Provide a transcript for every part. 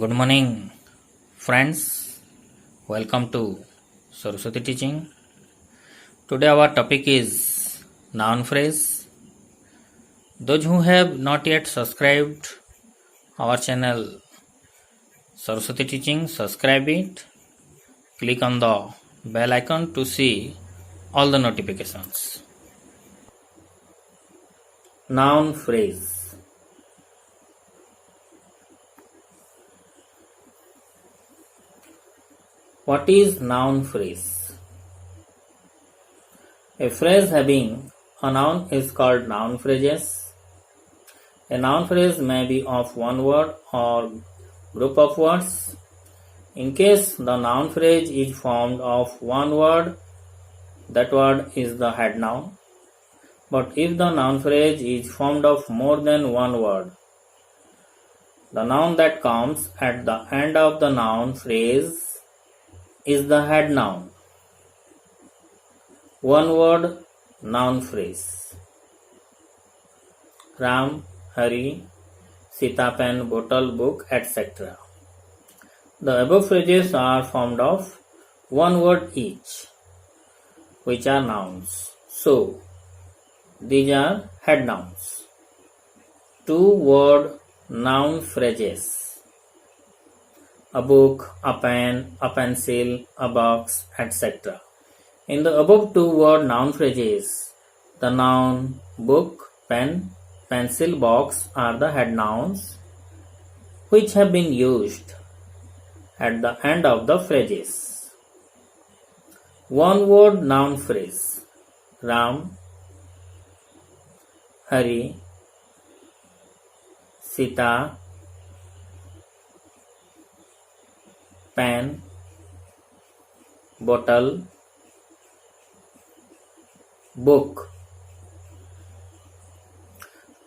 Good morning, friends. Welcome to Saraswati Teaching. Today, our topic is noun phrase. Those who have not yet subscribed our channel Saraswati Teaching, subscribe it. Click on the bell icon to see all the notifications. Noun phrase. What is noun phrase? A phrase having a noun is called noun phrases. A noun phrase may be of one word or group of words. In case the noun phrase is formed of one word, that word is the head noun. But if the noun phrase is formed of more than one word, the noun that comes at the end of the noun phrase is the head noun. One word noun phrase. Ram, Hari, Sita, pen, bottle, book, etc. The above phrases are formed of one word each, which are nouns. So, these are head nouns. Two-word noun phrases. A book, a pen, a pencil, a box, etc. In the above two-word noun phrases, the noun book, pen, pencil, box are the head nouns which have been used at the end of the phrases. One-word noun phrase. Ram, Hari, Sita, pen, bottle, book.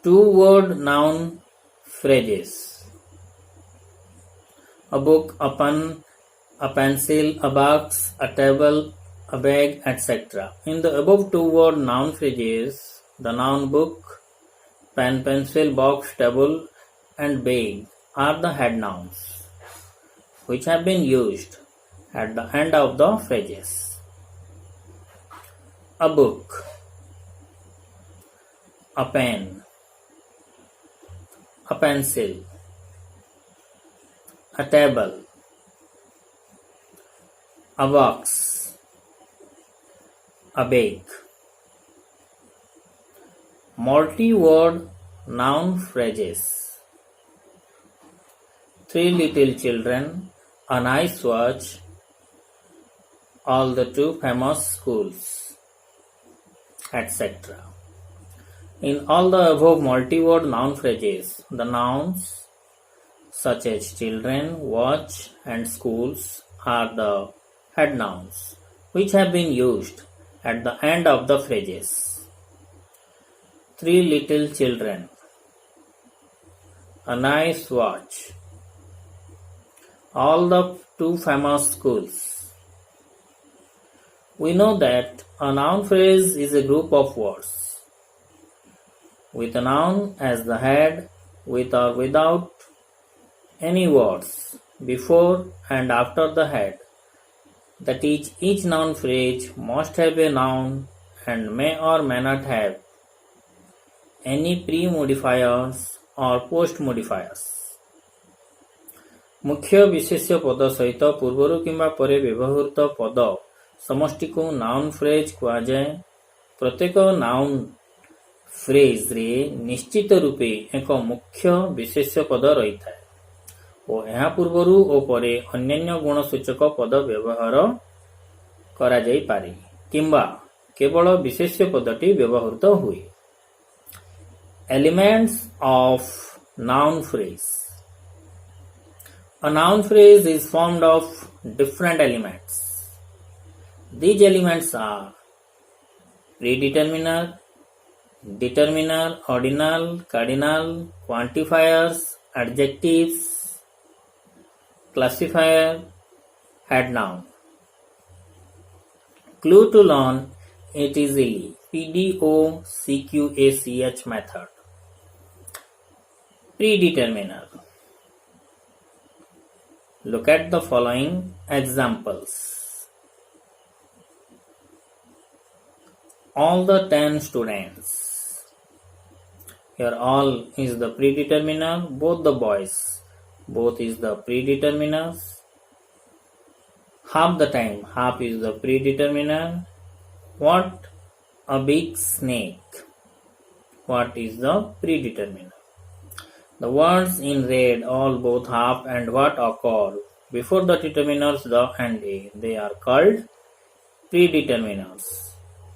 Two-word noun phrases. A book, a pen, a pencil, a box, a table, a bag, etc. In the above two-word noun phrases, the noun book, pen, pencil, box, table, and bag are the head nouns which have been used at the end of the phrases. A book, a pen, a pencil, a table, a box, a bag. Multi-word noun phrases. Three little children, a nice watch, all the two famous schools, etc. In all the above multi-word noun phrases, the nouns such as children, watch, and schools are the head nouns which have been used at the end of the phrases. Three little children, a nice watch, all the two famous schools. We know that a noun phrase is a group of words with a noun as the head, with or without any words before and after the head. That is, each noun phrase must have a noun and may or may not have any pre-modifiers or post-modifiers. मुख्य विशेष्य पद सहित पूर्वरु किंबा परे व्यवहृत पद समष्टि को noun phrase कहा जाए। प्रत्येक नाउन फ्रेज रे निश्चित रूपे एक मुख्य विशेष्य पद रही थाए और यह पूर्वरु और परे अन्यान्य गुणसूचक पद व्यवहार करा जाई पारे किंबा केवल विशेष्य पदटी व्यवहृत हुए। Elements of noun phrase. A noun phrase is formed of different elements. These elements are predeterminer, determiner, ordinal, cardinal, quantifiers, adjectives, classifier, head noun. Clue to learn it easily. PDOCQACH method. Predeterminer. Look at the following examples. All the 10 students. Here all is the predeterminer, both the boys. Both is the predeterminers. Half the time, half is the predeterminer. What? A big snake. What is the predeterminer? The words in red, all, both, half and what occur before the determiners the and a. They are called predeterminers.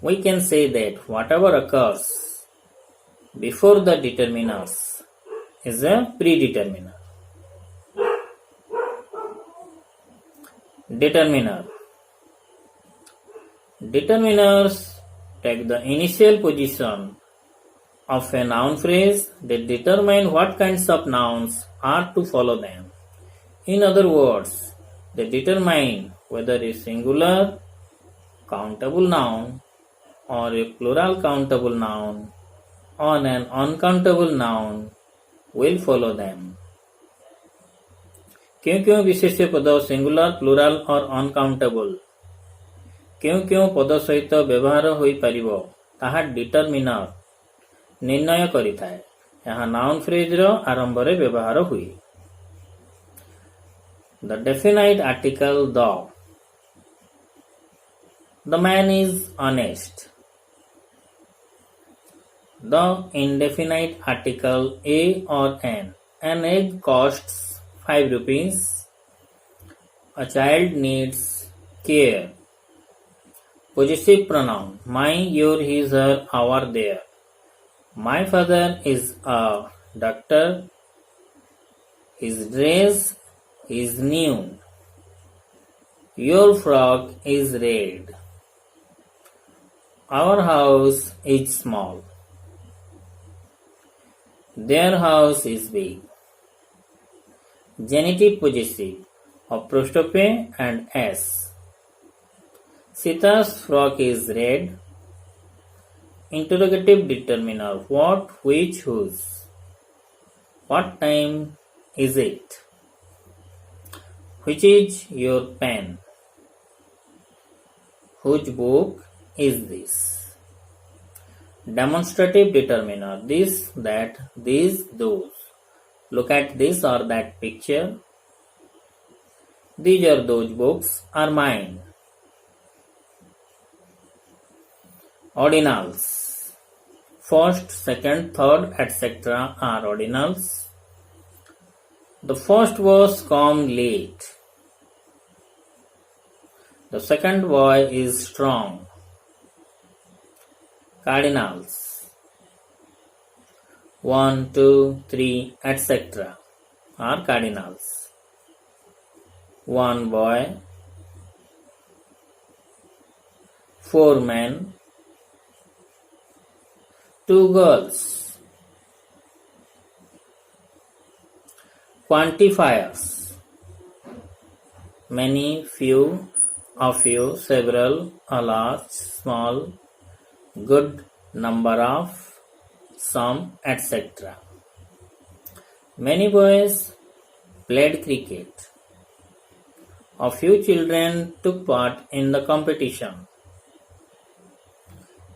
We can say that whatever occurs before the determiners is a predeterminer. Determiner. Determiners take the initial position of a noun phrase. They determine what kinds of nouns are to follow them. In other words, they determine whether a singular countable noun or a plural countable noun or an uncountable noun will follow them. क्यों क्यों विशेष्य पद singular plural और uncountable क्यों क्यों पद सहित व्यवहार होई परिबो ताहा डिटरमिनर निर्णय करिथाए यहाँ नाउन फ्रेज रो आरंभ रे व्यवहार हुई the definite article the man is honest the indefinite article a or an egg costs 5 rupees. A child needs care. Possessive pronoun my, your, his, her, our, their. My father is a doctor. His dress is new. Your frock is red. Our house is small. Their house is big. Genitive possessive apostrophe and s. Sita's frock is red. Interrogative determiner what, which, whose. What time is it? Which is your pen? Whose book is this? Demonstrative determiner this, that, these, those. Look at this or that picture. These or those books are mine. Ordinals. First, second, third, etc. are ordinals. The first was come late. The second boy is strong. Cardinals. 1, 2, 3, etc. are cardinals. One boy, 4 men, 2 girls. Quantifiers. Many, few, a few, several, a large, small, good, number of, some, etc. Many boys played cricket. A few children took part in the competition.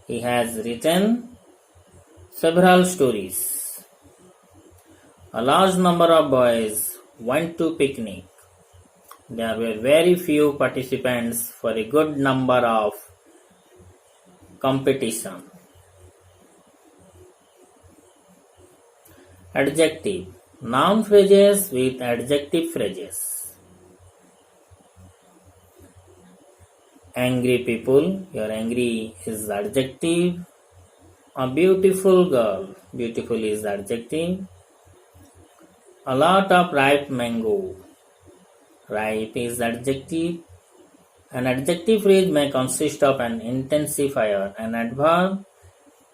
He has written several stories. A large number of boys went to picnic. There were very few participants for a good number of competition. Adjective. Noun phrases with adjective phrases. Angry people. Your angry is adjective. A beautiful girl. Beautiful is adjective. A lot of ripe mango. Ripe is adjective. An adjective phrase may consist of an intensifier, an adverb,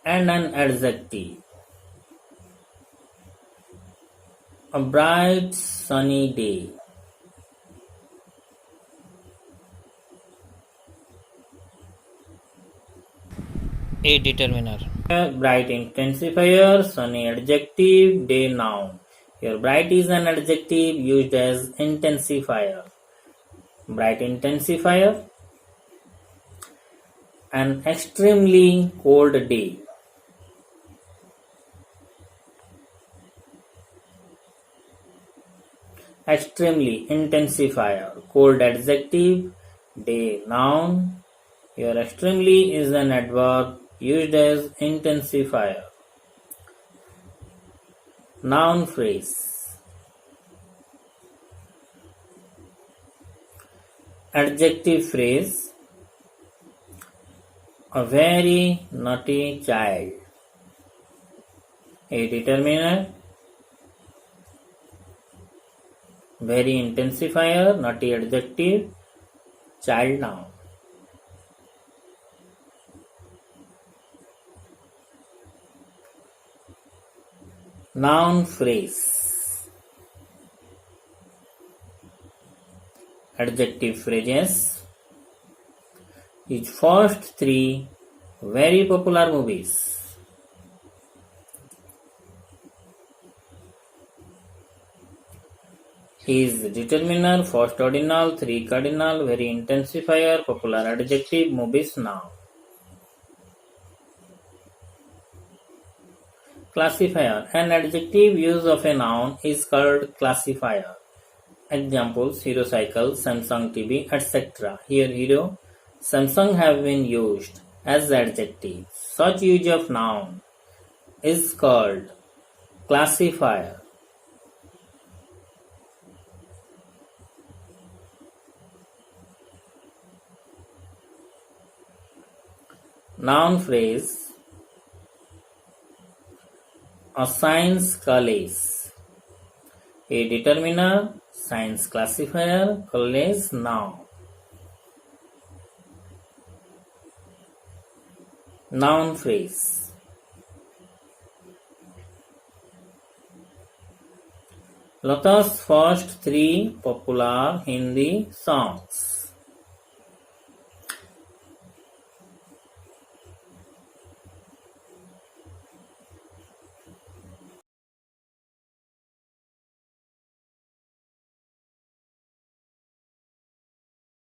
and an adjective. A bright sunny day. A determiner. A bright intensifier, sunny adjective, day noun. Here, bright is an adjective used as intensifier. Bright intensifier. An extremely cold day. Extremely intensifier. Cold adjective. Day noun. Here, extremely is an adverb used as intensifier. Noun phrase. Adjective phrase. A very naughty child. A determiner. Very intensifier. Naughty adjective. Child noun. Noun phrase. Adjective phrases. His first three very popular movies. His determiner, first ordinal, three cardinal, very intensifier, popular adjective, movies noun. Classifier. An adjective use of a noun is called classifier. Examples: hero cycle, Samsung TV, etc. Here hero, Samsung have been used as adjective. Such use of noun is called classifier. Noun phrase. A science college. A determiner, science classifier, college noun. Noun phrase. Lata's first three popular Hindi songs.